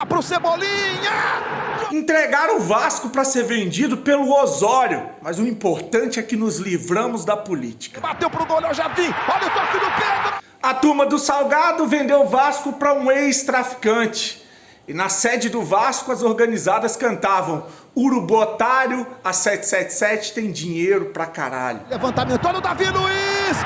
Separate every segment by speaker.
Speaker 1: Pro Cebolinha!
Speaker 2: Entregaram o Vasco para ser vendido pelo Osório, mas o importante é que nos livramos da política.
Speaker 1: Bateu pro gol, o Jardim, olha o toque do Pedro!
Speaker 2: A turma do Salgado vendeu o Vasco para um ex-traficante. E na sede do Vasco as organizadas cantavam: Urubu otário, a 777 tem dinheiro pra caralho.
Speaker 1: Levantamento, olha o Davi Luiz!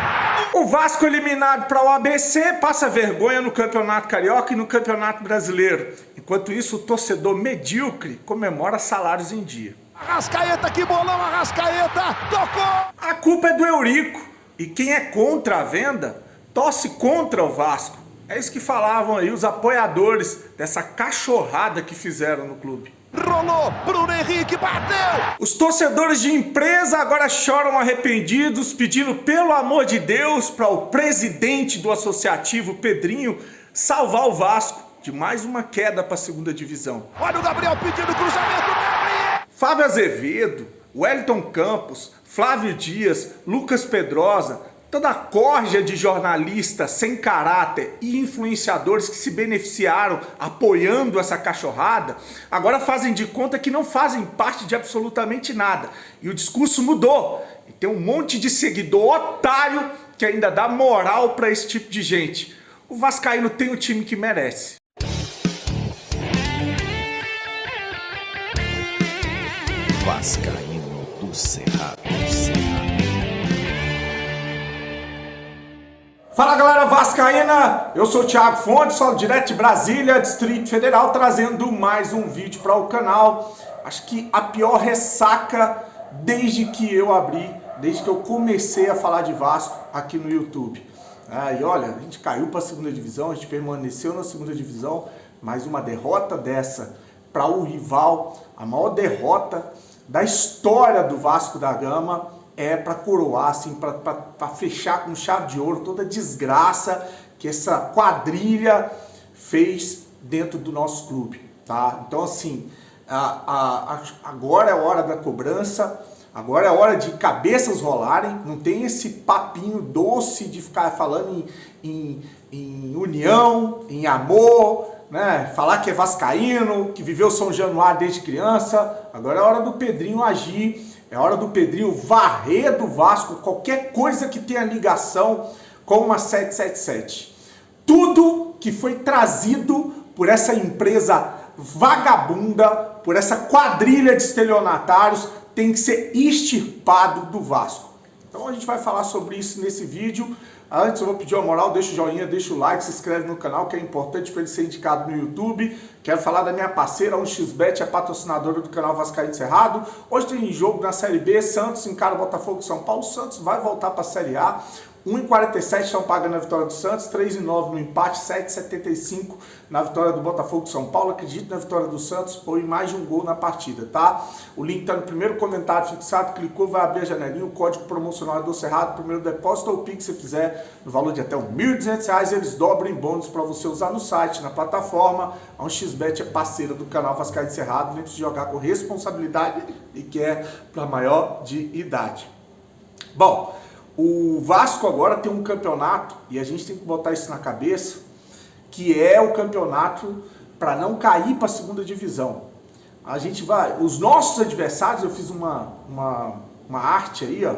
Speaker 2: O Vasco eliminado para o ABC passa vergonha no Campeonato Carioca e no Campeonato Brasileiro. Enquanto isso, o torcedor medíocre comemora salários em dia.
Speaker 1: Arrascaeta, que bolão, Arrascaeta! Tocou!
Speaker 2: A culpa é do Eurico. E quem é contra a venda, torce contra o Vasco. É isso que falavam aí os apoiadores dessa cachorrada que fizeram no clube.
Speaker 1: Rolou, Bruno Henrique bateu!
Speaker 2: Os torcedores de empresa agora choram arrependidos, pedindo pelo amor de Deus para o presidente do associativo, Pedrinho, salvar o Vasco de mais uma queda para a segunda divisão.
Speaker 1: Olha o Gabriel pedindo cruzamento, Gabriel!
Speaker 2: Fábio Azevedo, Wellington Campos, Flávio Dias, Lucas Pedrosa, toda a corja de jornalistas sem caráter e influenciadores que se beneficiaram apoiando essa cachorrada, agora fazem de conta que não fazem parte de absolutamente nada. E o discurso mudou. E tem um monte de seguidor otário que ainda dá moral para esse tipo de gente. O vascaíno tem o time que merece.
Speaker 3: Vascaíno do Cerrado.
Speaker 2: Fala galera vascaína, eu sou o Thiago Fontes, falo direto de Brasília, Distrito Federal, trazendo mais um vídeo para o canal. Acho que a pior ressaca desde que eu comecei a falar de Vasco aqui no YouTube. E olha, a gente caiu para a segunda divisão, a gente permaneceu na segunda divisão, mas uma derrota dessa para o rival, a maior derrota da história do Vasco da Gama, é para coroar, assim, para fechar com chave de ouro toda a desgraça que essa quadrilha fez dentro do nosso clube, tá? Então, assim, agora é a hora da cobrança, agora é a hora de cabeças rolarem, não tem esse papinho doce de ficar falando em união, em amor, né? Falar que é vascaíno, que viveu São Januário desde criança. Agora é a hora do Pedrinho agir. É hora do Pedrinho varrer do Vasco qualquer coisa que tenha ligação com uma 777. Tudo que foi trazido por essa empresa vagabunda, por essa quadrilha de estelionatários, tem que ser extirpado do Vasco. Então a gente vai falar sobre isso nesse vídeo. Antes eu vou pedir uma moral, deixa o joinha, deixa o like, se inscreve no canal que é importante para ele ser indicado no YouTube. Quero falar da minha parceira, 1xBet, é patrocinadora do canal Vascaíno Cerrado. Hoje tem jogo na Série B, Santos encara o Botafogo de São Paulo. Santos vai voltar para a Série A. 1,47 estão pagando a vitória do Santos, 3,9 no empate, 7,75 na vitória do Botafogo de São Paulo. Acredito na vitória do Santos, foi mais de um gol na partida, tá? O link tá no primeiro comentário fixado, clicou, vai abrir a janelinha, o código promocional é do Cerrado, primeiro depósito ou Pix, se fizer no valor de até R$ 1.200, eles dobram em bônus para você usar no site, na plataforma. A 1xBet é parceira do canal Vascaíno Cerrado, lembre-se de jogar com responsabilidade e que é para maior de idade. Bom, o Vasco agora tem um campeonato, e a gente tem que botar isso na cabeça, que é o campeonato para não cair para a segunda divisão. A gente vai, os nossos adversários, eu fiz uma arte aí, ó,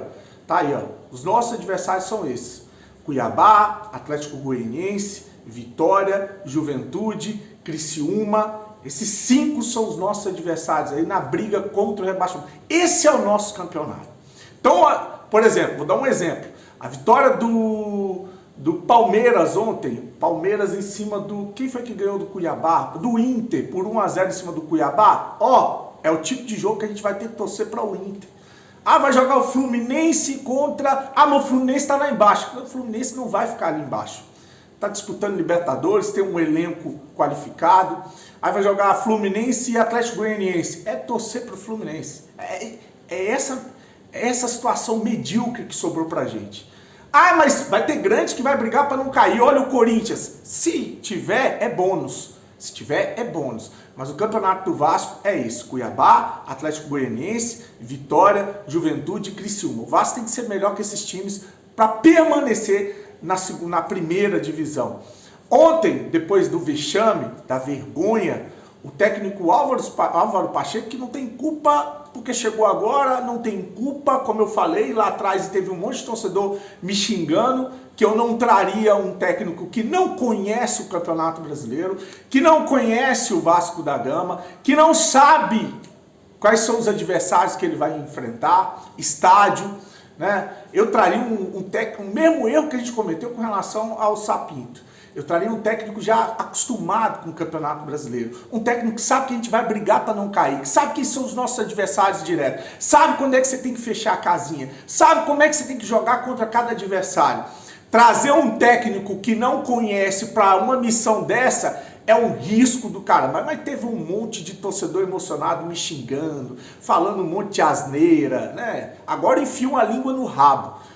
Speaker 2: tá aí, ó. Os nossos adversários são esses: Cuiabá, Atlético Goianiense, Vitória, Juventude, Criciúma. Esses 5 são os nossos adversários aí na briga contra o rebaixamento. Esse é o nosso campeonato. Então, por exemplo, vou dar um exemplo. A vitória do Palmeiras ontem, Palmeiras em cima do... Quem foi que ganhou do Cuiabá? Do Inter, por 1-0 em cima do Cuiabá. Ó, é o tipo de jogo que a gente vai ter que torcer para o Inter. Vai jogar o Fluminense contra... mas o Fluminense está lá embaixo. O Fluminense não vai ficar ali embaixo. Está disputando Libertadores, tem um elenco qualificado. Aí vai jogar Fluminense e Atlético Goianiense. É torcer para o Fluminense. É essa situação medíocre que sobrou pra gente. Mas vai ter grande que vai brigar para não cair. Olha o Corinthians. Se tiver, é bônus. Se tiver, é bônus. Mas o campeonato do Vasco é esse: Cuiabá, Atlético Goianiense, Vitória, Juventude e Criciúma. O Vasco tem que ser melhor que esses times para permanecer na primeira divisão. Ontem, depois do vexame, da vergonha, O técnico Álvaro Pacheco, que não tem culpa porque chegou agora, não tem culpa, como eu falei lá atrás, e teve um monte de torcedor me xingando, que eu não traria um técnico que não conhece o Campeonato Brasileiro, que não conhece o Vasco da Gama, que não sabe quais são os adversários que ele vai enfrentar, estádio, né? Eu traria um técnico, o mesmo erro que a gente cometeu com relação ao Sapinto. Eu traria um técnico já acostumado com o Campeonato Brasileiro. Um técnico que sabe que a gente vai brigar para não cair, que sabe quem são os nossos adversários diretos, sabe quando é que você tem que fechar a casinha, sabe como é que você tem que jogar contra cada adversário. Trazer um técnico que não conhece para uma missão dessa é um risco do cara. Mas teve um monte de torcedor emocionado me xingando, falando um monte de asneira, né? Agora enfiam a língua no rabo.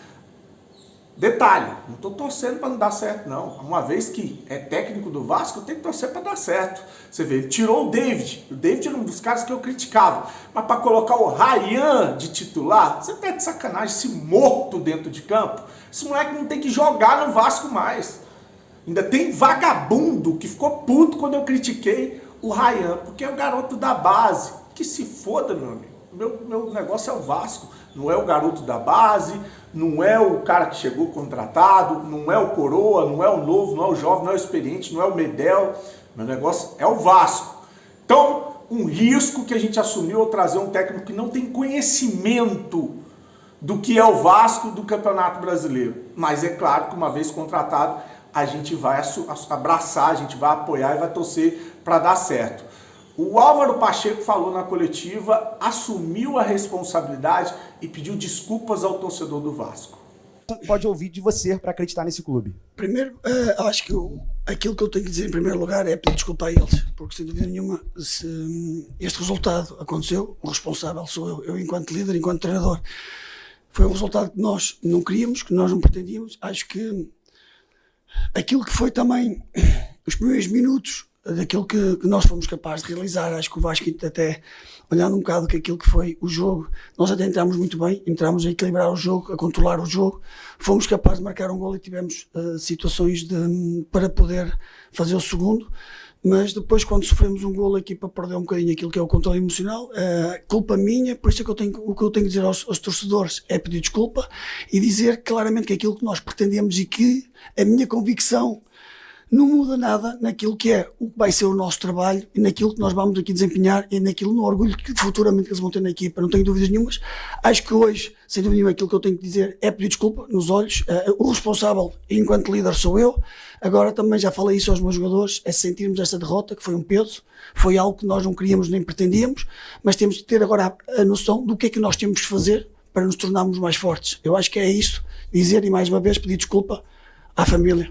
Speaker 2: Detalhe, não estou torcendo para não dar certo, não. Uma vez que é técnico do Vasco, eu tenho que torcer para dar certo. Você vê, ele tirou o David. O David era um dos caras que eu criticava. Mas para colocar o Ryan de titular, você tá de sacanagem, esse morto dentro de campo. Esse moleque não tem que jogar no Vasco mais. Ainda tem vagabundo que ficou puto quando eu critiquei o Ryan, porque é o garoto da base. Que se foda, meu amigo. Meu negócio é o Vasco, não é o garoto da base, não é o cara que chegou contratado, não é o coroa, não é o novo, não é o jovem, não é o experiente, não é o Medel. Meu negócio é o Vasco. Então, um risco que a gente assumiu ao trazer um técnico que não tem conhecimento do que é o Vasco do Campeonato Brasileiro. Mas é claro que uma vez contratado, a gente vai abraçar, a gente vai apoiar e vai torcer para dar certo. O Álvaro Pacheco falou na coletiva, assumiu a responsabilidade e pediu desculpas ao torcedor do Vasco.
Speaker 3: Pode ouvir de você para acreditar nesse clube?
Speaker 4: Primeiro, acho que aquilo que eu tenho que dizer em primeiro lugar é pedir desculpa a eles, porque sem dúvida nenhuma, se este resultado aconteceu, o responsável sou eu enquanto líder, enquanto treinador. Foi um resultado que nós não queríamos, que nós não pretendíamos. Acho que aquilo que foi também os primeiros minutos daquilo que nós fomos capazes de realizar, acho que o Vasco até, olhando um bocado que aquilo que foi o jogo, nós até entramos muito bem, entramos a equilibrar o jogo, a controlar o jogo, fomos capazes de marcar um golo e tivemos situações para poder fazer o segundo, mas depois quando sofremos um golo a equipa perdeu um bocadinho aquilo que é o controle emocional, culpa minha, por isso é que o que eu tenho que dizer aos torcedores é pedir desculpa e dizer claramente que aquilo que nós pretendemos e que a minha convicção não muda nada naquilo que é o que vai ser o nosso trabalho e naquilo que nós vamos aqui desempenhar e naquilo no orgulho que futuramente eles vão ter na equipa, não tenho dúvidas nenhumas. Acho que hoje, sem dúvida nenhuma, aquilo que eu tenho que dizer é pedir desculpa nos olhos. O responsável, enquanto líder, sou eu. Agora também já falei isso aos meus jogadores, é sentirmos esta derrota, que foi um peso, foi algo que nós não queríamos nem pretendíamos, mas temos de ter agora a noção do que é que nós temos de fazer para nos tornarmos mais fortes. Eu acho que é isso, dizer e mais uma vez pedir desculpa à família.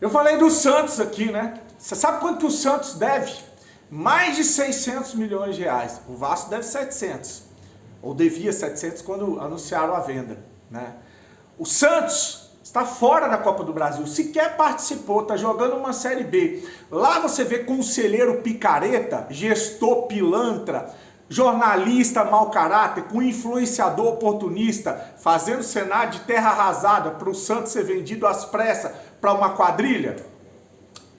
Speaker 2: Eu falei do Santos aqui, né? Você sabe quanto que o Santos deve? Mais de 600 milhões de reais. O Vasco deve 700. Ou devia 700 quando anunciaram a venda, né? O Santos está fora da Copa do Brasil. Sequer participou, está jogando uma Série B. Lá você vê conselheiro picareta, gestor pilantra, jornalista mau caráter, com influenciador oportunista, fazendo cenário de terra arrasada para o Santos ser vendido às pressas para uma quadrilha?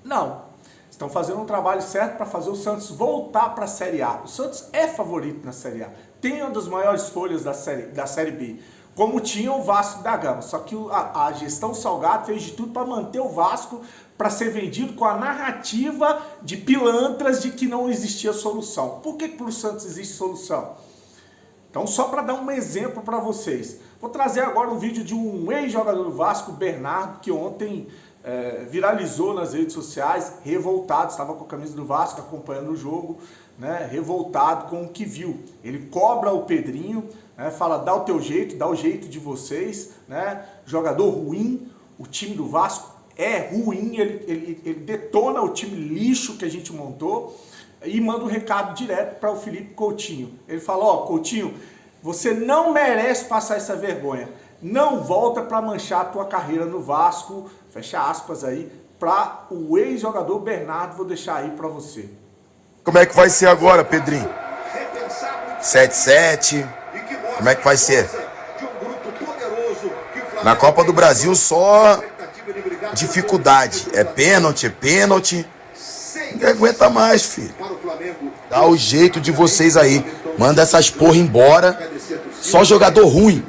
Speaker 2: Não. Estão fazendo um trabalho certo para fazer o Santos voltar para a Série A. O Santos é favorito na Série A. Tem uma das maiores folhas da série B, como tinha o Vasco da Gama. Só que a gestão Salgado fez de tudo para manter o Vasco para ser vendido com a narrativa de pilantras de que não existia solução. Por que para o Santos existe solução? Então, só para dar um exemplo para vocês. Vou trazer agora um vídeo de um ex-jogador do Vasco, Bernardo, que ontem viralizou nas redes sociais, revoltado, estava com a camisa do Vasco acompanhando o jogo, né, revoltado com o que viu. Ele cobra o Pedrinho, né, fala, dá o teu jeito, dá o jeito de vocês, né, jogador ruim, o time do Vasco é ruim, ele detona o time lixo que a gente montou e manda um recado direto para o Felipe Coutinho. Ele fala, ó, Coutinho, você não merece passar essa vergonha, não volta para manchar a tua carreira no Vasco, fecha aspas aí, para o ex-jogador Bernardo, vou deixar aí para você.
Speaker 5: Como é que vai ser agora, Pedrinho? 7-7, como é que vai ser? Na Copa do Brasil só dificuldade, é pênalti, Ninguém aguenta mais, filho. Dá o jeito de vocês aí. Manda essas porra embora. Só jogador ruim.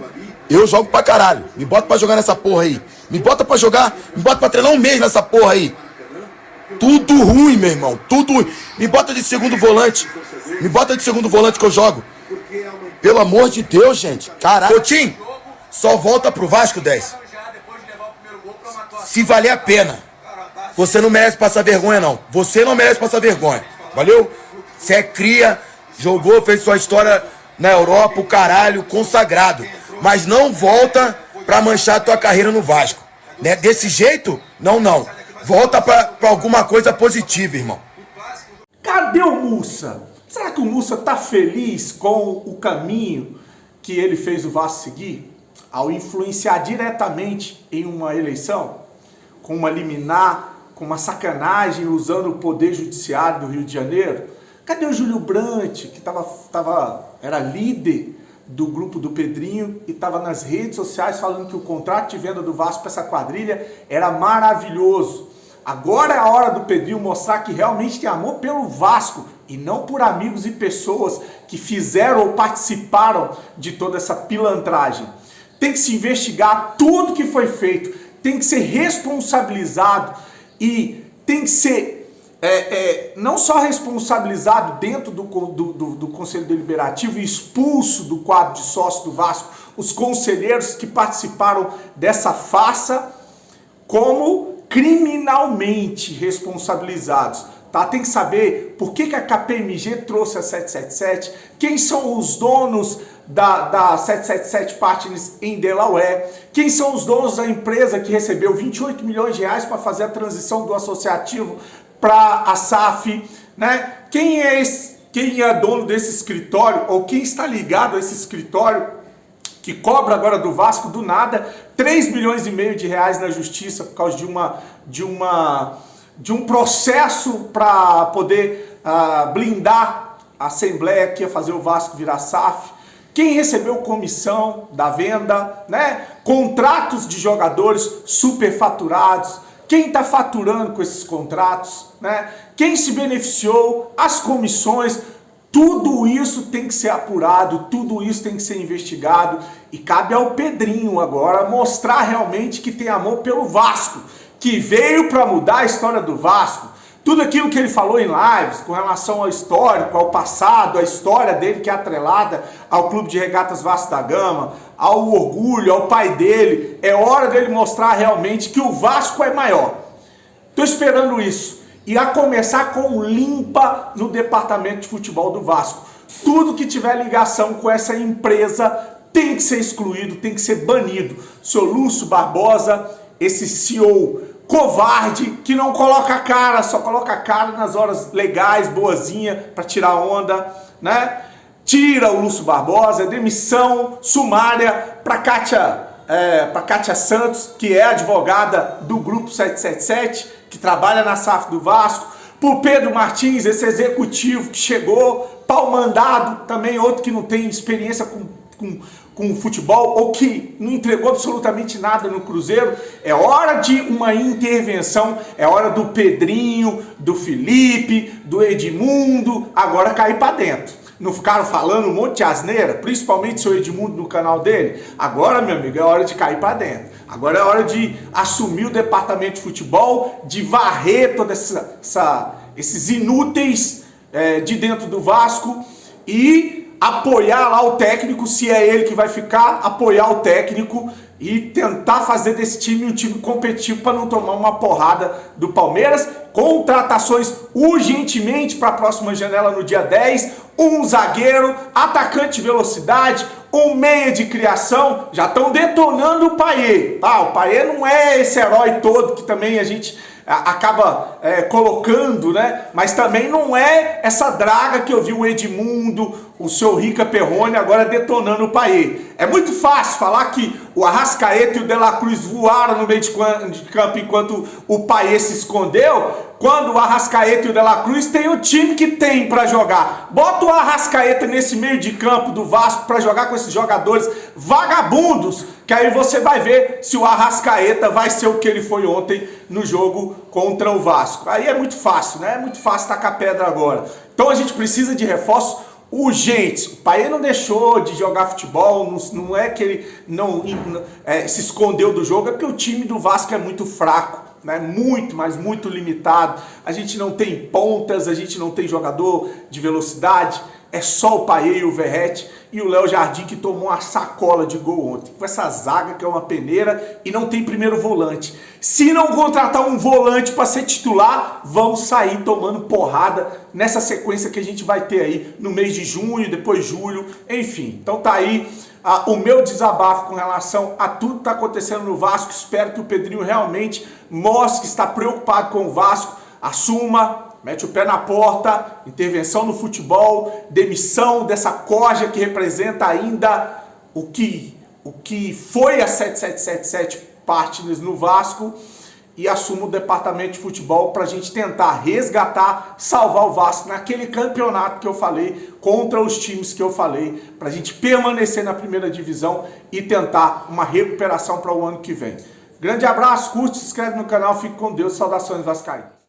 Speaker 5: Eu jogo pra caralho. Me bota pra jogar nessa porra aí. Me bota pra jogar, me bota pra treinar um mês nessa porra aí. Tudo ruim, meu irmão. Tudo ruim. Me bota de segundo volante. Me bota de segundo volante que eu jogo. Pelo amor de Deus, gente. Caralho. Coutinho, só volta pro Vasco, 10. Se valer a pena. Você não merece passar vergonha, não. Você não merece passar vergonha. Valeu? Você é cria, jogou, fez sua história na Europa, o caralho, consagrado. Mas não volta pra manchar a tua carreira no Vasco. Né? Desse jeito? Não. Volta pra alguma coisa positiva, irmão.
Speaker 2: Cadê o Mussa? Será que o Mussa tá feliz com o caminho que ele fez o Vasco seguir? Ao influenciar diretamente em uma eleição? Com uma liminar, com uma sacanagem, usando o poder judiciário do Rio de Janeiro? Cadê o Júlio Brandt, que era líder do grupo do Pedrinho e estava nas redes sociais falando que o contrato de venda do Vasco para essa quadrilha era maravilhoso? Agora é a hora do Pedrinho mostrar que realmente tem amor pelo Vasco e não por amigos e pessoas que fizeram ou participaram de toda essa pilantragem. Tem que se investigar tudo que foi feito, tem que ser responsabilizado e tem que ser não só responsabilizado dentro do Conselho Deliberativo e expulso do quadro de sócio do Vasco os conselheiros que participaram dessa farsa, como criminalmente responsabilizados. Tá? Tem que saber por que a KPMG trouxe a 777, quem são os donos da 777 Partners em Delaware, quem são os donos da empresa que recebeu 28 milhões de reais para fazer a transição do associativo para a SAF, né? Quem é dono desse escritório, ou quem está ligado a esse escritório que cobra agora do Vasco do nada 3 milhões e meio de reais na justiça por causa de um processo para poder blindar a Assembleia que ia fazer o Vasco virar SAF. Quem recebeu comissão da venda, né? Contratos de jogadores superfaturados. Quem está faturando com esses contratos, né? Quem se beneficiou, as comissões, tudo isso tem que ser apurado, tudo isso tem que ser investigado e cabe ao Pedrinho agora mostrar realmente que tem amor pelo Vasco, que veio para mudar a história do Vasco. Tudo aquilo que ele falou em lives com relação ao histórico, ao passado, a história dele que é atrelada ao Clube de Regatas Vasco da Gama, ao orgulho, ao pai dele, é hora dele mostrar realmente que o Vasco é maior. Estou esperando isso. E a começar com limpa no departamento de futebol do Vasco. Tudo que tiver ligação com essa empresa tem que ser excluído, tem que ser banido. Seu Lúcio Barbosa, esse CEO covarde, que não coloca a cara, só coloca a cara nas horas legais, boazinha, para tirar onda, né? Tira o Lúcio Barbosa, demissão sumária para Kátia Santos, que é advogada do Grupo 777, que trabalha na SAF do Vasco, por Pedro Martins, esse executivo que chegou, pau mandado, também outro que não tem experiência com futebol, ou que não entregou absolutamente nada no Cruzeiro. É hora de uma intervenção, é hora do Pedrinho, do Felipe, do Edmundo, agora cair para dentro. Não ficaram falando um monte de asneira, principalmente o seu Edmundo no canal dele? Agora, meu amigo, é hora de cair para dentro. Agora é hora de assumir o departamento de futebol, de varrer todos esses inúteis de dentro do Vasco e apoiar lá o técnico, se é ele que vai ficar, apoiar o técnico e tentar fazer desse time um time competitivo para não tomar uma porrada do Palmeiras. Contratações urgentemente para a próxima janela no dia 10, um zagueiro, atacante de velocidade, um meia de criação. Já estão detonando o Payet. O Payet não é esse herói todo que também a gente colocando, né? Mas também não é essa draga que eu vi o Edmundo, o seu Rica Perrone agora detonando o Payet. É muito fácil falar que o Arrascaeta e o De La Cruz voaram no meio de campo enquanto o Payet se escondeu, quando o Arrascaeta e o De La Cruz tem o time que tem para jogar. Bota o Arrascaeta nesse meio de campo do Vasco para jogar com esses jogadores vagabundos, que aí você vai ver se o Arrascaeta vai ser o que ele foi ontem no jogo contra o Vasco. Aí é muito fácil, né? É muito fácil tacar pedra agora. Então a gente precisa de reforços urgentes. O Payet não deixou de jogar futebol, não é que ele não se escondeu do jogo, é porque o time do Vasco é muito fraco, né? Muito, mas muito limitado. A gente não tem pontas, a gente não tem jogador de velocidade, é só o Payet e o Verratti e o Léo Jardim, que tomou uma sacola de gol ontem. Com essa zaga que é uma peneira e não tem primeiro volante. Se não contratar um volante para ser titular, vão sair tomando porrada nessa sequência que a gente vai ter aí no mês de junho, depois julho, enfim. Então tá aí o meu desabafo com relação a tudo que está acontecendo no Vasco. Espero que o Pedrinho realmente mostre que está preocupado com o Vasco, assuma, mete o pé na porta, intervenção no futebol, demissão dessa corja que representa ainda o que foi a 7777 Partners no Vasco, e assuma o departamento de futebol para a gente tentar resgatar, salvar o Vasco naquele campeonato que eu falei, contra os times que eu falei, para a gente permanecer na primeira divisão e tentar uma recuperação para o ano que vem. Grande abraço, curte, se inscreve no canal, fique com Deus, saudações vascaínas.